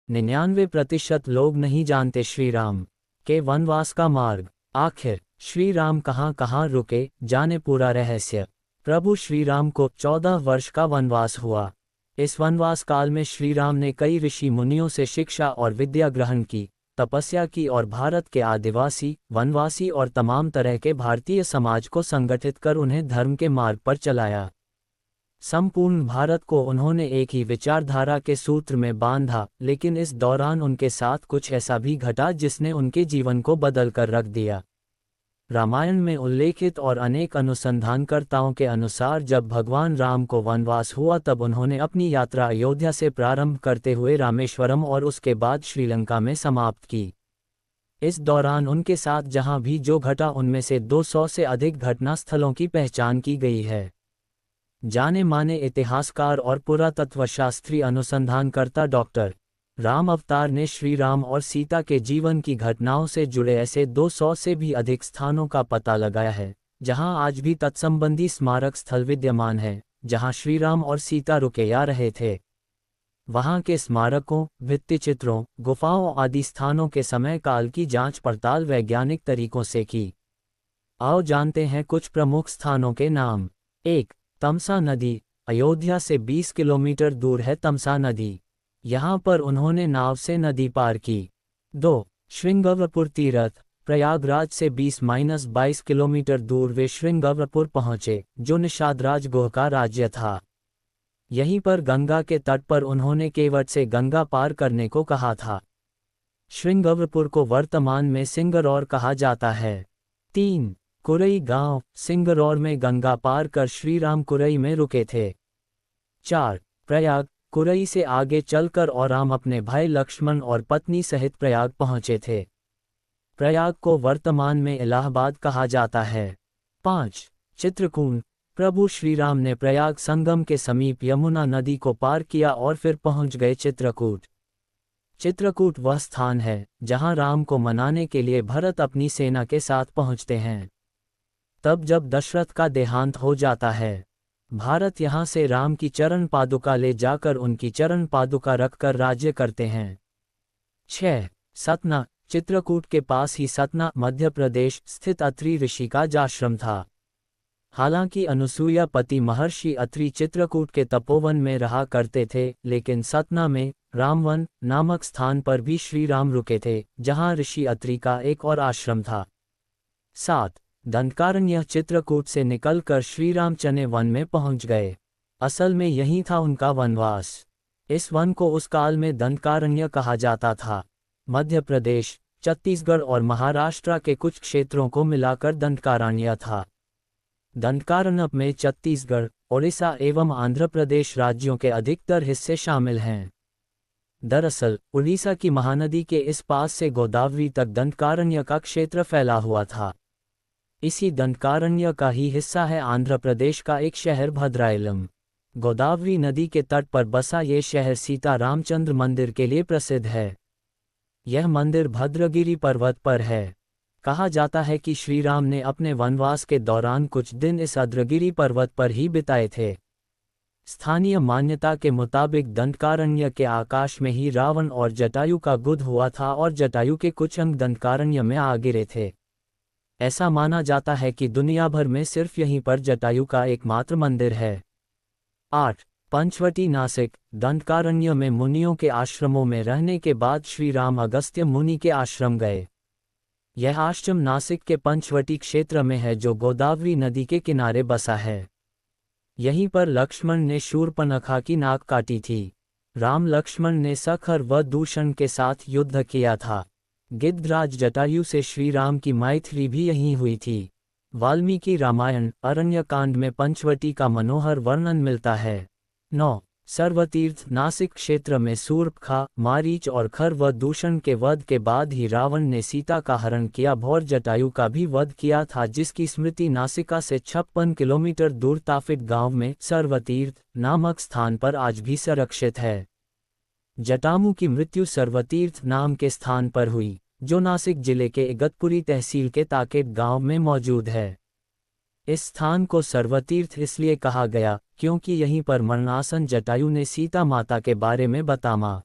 99% लोग नहीं जानते श्री राम के वनवास का मार्ग। आखिर श्री राम कहाँ कहाँ रुके, जाने पूरा रहस्य। प्रभु श्री राम को 14 वर्ष का वनवास हुआ। इस वनवास काल में श्री राम ने कई ऋषि मुनियों से शिक्षा और विद्या ग्रहण की, तपस्या की और भारत के आदिवासी, वनवासी और तमाम तरह के भारतीय समाज को संगठित कर उन्हें धर्म के मार्ग पर चलाया। संपूर्ण भारत को उन्होंने एक ही विचारधारा के सूत्र में बांधा, लेकिन इस दौरान उनके साथ कुछ ऐसा भी घटा जिसने उनके जीवन को बदल कर रख दिया। रामायण में उल्लेखित और अनेक अनुसंधानकर्ताओं के अनुसार जब भगवान राम को वनवास हुआ तब उन्होंने अपनी यात्रा अयोध्या से प्रारंभ करते हुए रामेश्वरम और उसके बाद श्रीलंका में समाप्त की। इस दौरान उनके साथ जहां भी जो घटा उनमें से 200 से अधिक घटना स्थलों की पहचान की गई है। जाने माने इतिहासकार और पुरातत्वशास्त्री अनुसंधानकर्ता डॉक्टर राम अवतार ने श्री राम और सीता के जीवन की घटनाओं से जुड़े ऐसे 200 से भी अधिक स्थानों का पता लगाया है, जहां आज भी तत्संबंधी स्मारक स्थल विद्यमान है, जहां श्री राम और सीता रुके या रहे थे। वहां के स्मारकों, भित्तिचित्रों, गुफाओं आदि स्थानों के समय काल की जांच पड़ताल वैज्ञानिक तरीकों से की। आओ जानते हैं कुछ प्रमुख स्थानों के नाम। 1. तमसा नदी। अयोध्या से 20 किलोमीटर दूर है तमसा नदी। यहाँ पर उन्होंने नाव से नदी पार की। 2. श्रृंगवरपुर तीर्थ। प्रयागराज से 20-22 किलोमीटर दूर वे श्रृंगवरपुर पहुँचे, जो निषादराज गुह का राज्य था। यहीं पर गंगा के तट पर उन्होंने केवट से गंगा पार करने को कहा था। श्रृंगवरपुर को वर्तमान में सिंगरौर कहा जाता है। 3. कुरई गांव। सिंगरौर में गंगा पार कर श्रीराम कुरई में रुके थे। 4. प्रयाग। कुरई से आगे चलकर और राम अपने भाई लक्ष्मण और पत्नी सहित प्रयाग पहुंचे थे। प्रयाग को वर्तमान में इलाहाबाद कहा जाता है। 5. चित्रकूट। प्रभु श्रीराम ने प्रयाग संगम के समीप यमुना नदी को पार किया और फिर पहुंच गए चित्रकूट। चित्रकूट वह स्थान है जहां राम को मनाने के लिए भरत अपनी सेना के साथ पहुंचते हैं। तब जब दशरथ का देहांत हो जाता है, भारत यहां से राम की चरण पादुका ले जाकर उनकी चरण पादुका रखकर राज्य करते हैं। 6. सतना। चित्रकूट के पास ही सतना, मध्य प्रदेश स्थित अत्रि ऋषि का आश्रम था। हालांकि अनुसूया पति महर्षि अत्रि चित्रकूट के तपोवन में रहा करते थे, लेकिन सतना में रामवन नामक स्थान पर भी श्री राम रुके थे, जहां ऋषि अत्रि का एक और आश्रम था। 7. दंडकारण्य। चित्रकूट से निकलकर श्रीराम चने वन में पहुंच गए। असल में यही था उनका वनवास। इस वन को उस काल में दंडकारण्य कहा जाता था। मध्य प्रदेश, छत्तीसगढ़ और महाराष्ट्र के कुछ क्षेत्रों को मिलाकर दंडकारण्य था। दंडकारण्य में छत्तीसगढ़, ओडिशा एवं आंध्र प्रदेश राज्यों के अधिकतर हिस्से शामिल हैं। दरअसल उड़ीसा की महानदी के इस पास से गोदावरी तक दंडकारण्य का क्षेत्र फैला हुआ था। इसी दंडकारण्य का ही हिस्सा है आंध्र प्रदेश का एक शहर भद्रायलम। गोदावरी नदी के तट पर बसा ये शहर सीता रामचंद्र मंदिर के लिए प्रसिद्ध है। यह मंदिर भद्रगिरि पर्वत पर है। कहा जाता है कि श्री राम ने अपने वनवास के दौरान कुछ दिन इस भद्रगिरि पर्वत पर ही बिताए थे। स्थानीय मान्यता के मुताबिक दंडकारण्य के आकाश में ही रावण और जटायु का युद्ध हुआ था और जटायु के कुछ अंग दंडकारण्य में आ गिरे थे। ऐसा माना जाता है कि दुनिया भर में सिर्फ यहीं पर जटायु का एकमात्र मंदिर है। 8. पंचवटी नासिक। दंडकारण्य में मुनियों के आश्रमों में रहने के बाद श्री राम अगस्त्य मुनि के आश्रम गए। यह आश्रम नासिक के पंचवटी क्षेत्र में है, जो गोदावरी नदी के किनारे बसा है। यहीं पर लक्ष्मण ने शूर्पणखा की नाक काटी थी। राम लक्ष्मण ने सखर व दूषण के साथ युद्ध किया था। गिद्धराज जटायु से श्री राम की मैथिली भी यहीं हुई थी। वाल्मीकि रामायण अरण्यकांड में पंचवटी का मनोहर वर्णन मिलता है। 9. सर्वतीर्थ। नासिक क्षेत्र में शूर्पणखा, मारीच और खर व दूषण के वध के बाद ही रावण ने सीता का हरण किया। भौर जटायु का भी वध किया था, जिसकी स्मृति नासिका से 56 किलोमीटर दूर ताफिट गांव में सर्वतीर्थ नामक स्थान पर आज भी संरक्षित है। जटामू की मृत्यु सर्वतीर्थ नाम के स्थान पर हुई, जो नासिक जिले के इगतपुरी तहसील के ताकेट गांव में मौजूद है। इस स्थान को सर्वतीर्थ इसलिए कहा गया क्योंकि यहीं पर मरणासन जटायु ने सीता माता के बारे में बतामा।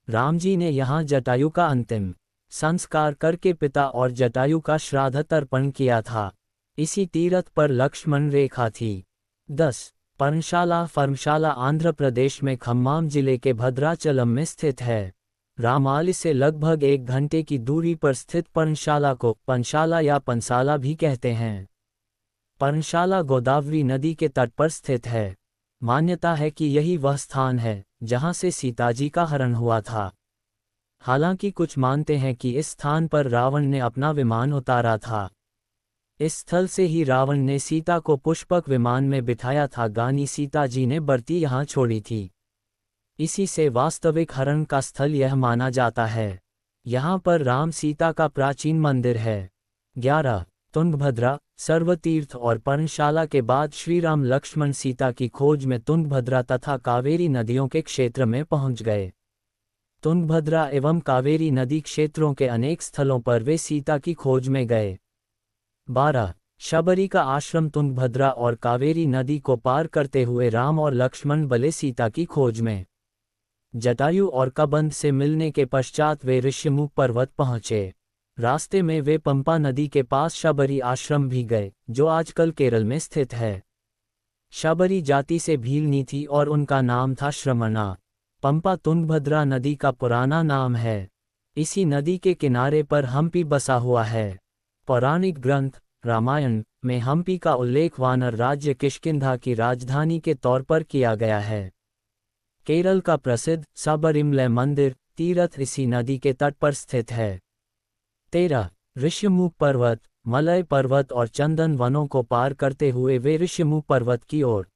राम जी ने यहाँ जटायु का अंतिम संस्कार करके पिता और जटायु का श्राद्ध तर्पण किया था। इसी तीर्थ पर लक्ष्मण रेखा थी। 10. पर्णशाला फर्मशाला आंध्र प्रदेश में खम्माम जिले के भद्राचलम में स्थित है। रामाल से लगभग 1 घंटे की दूरी पर स्थित पर्णशाला को पंशाला या पंसाला भी कहते हैं। पर्णशाला गोदावरी नदी के तट पर स्थित है। मान्यता है कि यही वह स्थान है जहां से सीताजी का हरण हुआ था। हालांकि कुछ मानते हैं कि इस स्थान पर रावण ने अपना विमान उतारा था। इस स्थल से ही रावण ने सीता को पुष्पक विमान में बिठाया था। गानी सीता जी ने बरती यहाँ छोड़ी थी। इसी से वास्तविक हरण का स्थल यह माना जाता है। यहाँ पर राम सीता का प्राचीन मंदिर है। 11. तुंगभद्रा सर्वतीर्थ और पर्णशाला के बाद श्रीराम लक्ष्मण सीता की खोज में तुंगभद्रा तथा कावेरी नदियों के क्षेत्र में पहुंच गए। तुंगभद्रा एवं कावेरी नदी क्षेत्रों के अनेक स्थलों पर वे सीता की खोज में गए। 12. शबरी का आश्रम तुंगभद्रा और कावेरी नदी को पार करते हुए राम और लक्ष्मण बले सीता की खोज में। जटायु और कबंध से मिलने के पश्चात वे ऋष्यमुख पर्वत पहुंचे। रास्ते में वे पंपा नदी के पास शबरी आश्रम भी गए, जो आजकल केरल में स्थित है। शबरी जाति से भीलनी थी और उनका नाम था श्रमणा। पंपा तुंगभद्रा नदी का पुराना नाम है। इसी नदी के किनारे पर हम्पी बसा हुआ है। पौराणिक ग्रंथ रामायण में हम्पी का उल्लेख वानर राज्य किष्किंधा की राजधानी के तौर पर किया गया है। केरल का प्रसिद्ध सबरीमलै मंदिर तीर्थ इसी नदी के तट पर स्थित है। 13. ऋष्यमुख पर्वत मलय पर्वत और चंदन वनों को पार करते हुए वे ऋष्यमुख पर्वत की ओर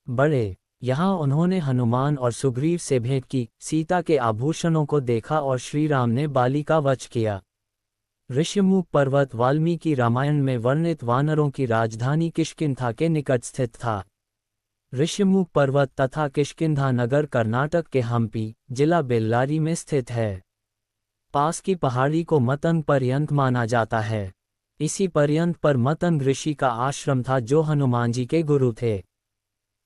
बढ़े। यहाँ उन्होंने हनुमान और सुग्रीव से भेंट की, सीता के आभूषणों को देखा और श्रीराम ने बाली का वध किया। ऋष्यमुख पर्वत वाल्मीकि रामायण में वर्णित वानरों की राजधानी किष्किंधा के निकट स्थित था। ऋष्यमुख पर्वत तथा किष्किंधा नगर कर्नाटक के हम्पी जिला बेल्लारी में स्थित है। पास की पहाड़ी को मतंग पर्यंत माना जाता है। इसी पर्यंत पर मतंग ऋषि का आश्रम था जो हनुमान जी के गुरु थे।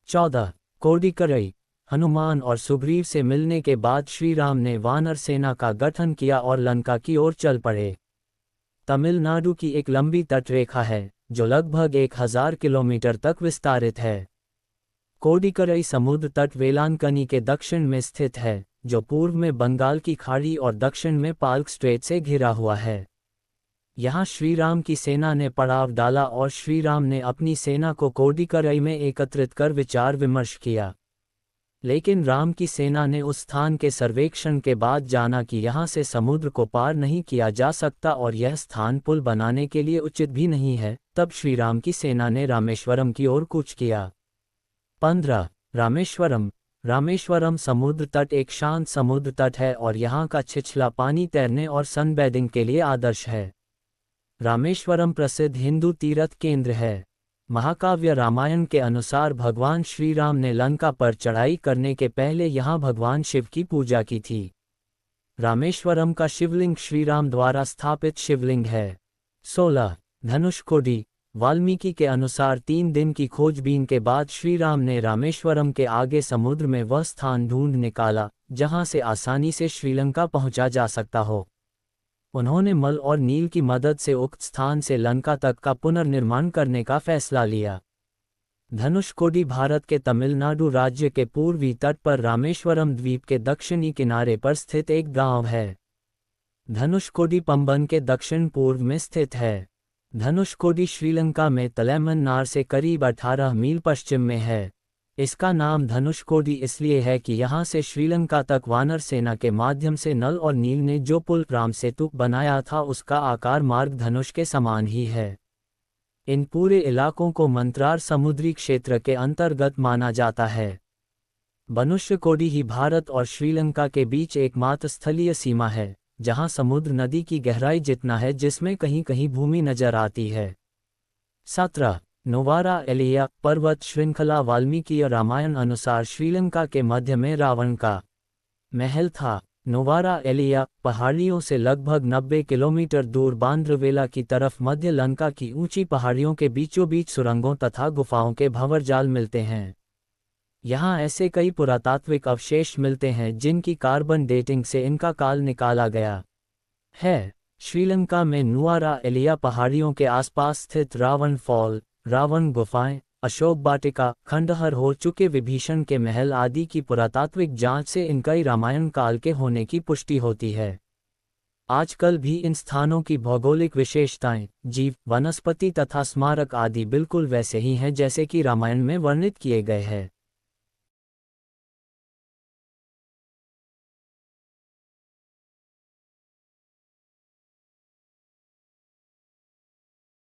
14. कोडिकरई हनुमान और सुग्रीव से मिलने के बाद श्रीराम ने वानर सेना का गठन किया और लंका की ओर चल पड़े। तमिलनाडु की एक लंबी तटरेखा है जो लगभग 1000 किलोमीटर तक विस्तारित है। कोडिकरई समुद्र तट वेलांकनी के दक्षिण में स्थित है, जो पूर्व में बंगाल की खाड़ी और दक्षिण में पाल्क स्ट्रेट से घिरा हुआ है। यहाँ श्रीराम की सेना ने पड़ाव डाला और श्रीराम ने अपनी सेना को कोडिकरई में एकत्रित कर विचार विमर्श किया। लेकिन राम की सेना ने उस स्थान के सर्वेक्षण के बाद जाना कि यहाँ से समुद्र को पार नहीं किया जा सकता और यह स्थान पुल बनाने के लिए उचित भी नहीं है। तब श्रीराम की सेना ने रामेश्वरम की ओर कूच किया। 15. रामेश्वरम रामेश्वरम समुद्र तट एक शांत समुद्र तट है और यहाँ का छिछला पानी तैरने और सनबैदिंग के लिए आदर्श है। रामेश्वरम प्रसिद्ध हिंदू तीर्थ केंद्र है। महाकाव्य रामायण के अनुसार भगवान श्रीराम ने लंका पर चढ़ाई करने के पहले यहाँ भगवान शिव की पूजा की थी। रामेश्वरम का शिवलिंग श्रीराम द्वारा स्थापित शिवलिंग है। 16. धनुषकोडी वाल्मीकि के अनुसार 3 दिन की खोजबीन के बाद श्रीराम ने रामेश्वरम के आगे समुद्र में वह स्थान ढूंढ निकाला जहां से आसानी से श्रीलंका पहुंचा जा सकता हो। उन्होंने मल और नील की मदद से उक्त स्थान से लंका तक का पुनर्निर्माण करने का फैसला लिया। धनुषकोडी भारत के तमिलनाडु राज्य के पूर्वी तट पर रामेश्वरम द्वीप के दक्षिणी किनारे पर स्थित एक गांव है। धनुषकोडी पंबन के दक्षिण पूर्व में स्थित है। धनुषकोडी श्रीलंका में तलैमन्नार से करीब 18 मील पश्चिम में है। इसका नाम धनुषकोडी इसलिए है कि यहाँ से श्रीलंका तक वानर सेना के माध्यम से नल और नील ने जो पुल राम सेतु बनाया था उसका आकार मार्ग धनुष के समान ही है। इन पूरे इलाकों को मंत्रार समुद्री क्षेत्र के अंतर्गत माना जाता है। धनुषकोडी ही भारत और श्रीलंका के बीच एकमात्र स्थलीय सीमा है जहां समुद्र नदी की गहराई जितना है जिसमें कहीं कहीं भूमि नजर आती है। 17. नोवारा एलिया पर्वत श्रृंखला वाल्मीकि रामायण अनुसार श्रीलंका के मध्य में रावण का महल था। नोवारा एलिया पहाड़ियों से लगभग 90 किलोमीटर दूर बांद्रवेला की तरफ मध्य लंका की ऊंची पहाड़ियों के बीचों बीच सुरंगों तथा गुफाओं के भंवरजाल मिलते हैं। यहाँ ऐसे कई पुरातात्विक अवशेष मिलते हैं जिनकी कार्बन डेटिंग से इनका काल निकाला गया है। श्रीलंका में नुआरा एलिया पहाड़ियों के आसपास स्थित रावण फॉल, रावण गुफाएं, अशोक वाटिका, खंडहर हो चुके विभीषण के महल आदि की पुरातात्विक जांच से इनका ही रामायण काल के होने की पुष्टि होती है। आजकल भी इन स्थानों की भौगोलिक विशेषताएं, जीव, वनस्पति तथा स्मारक आदि बिल्कुल वैसे ही हैं जैसे कि रामायण में वर्णित किए गए हैं।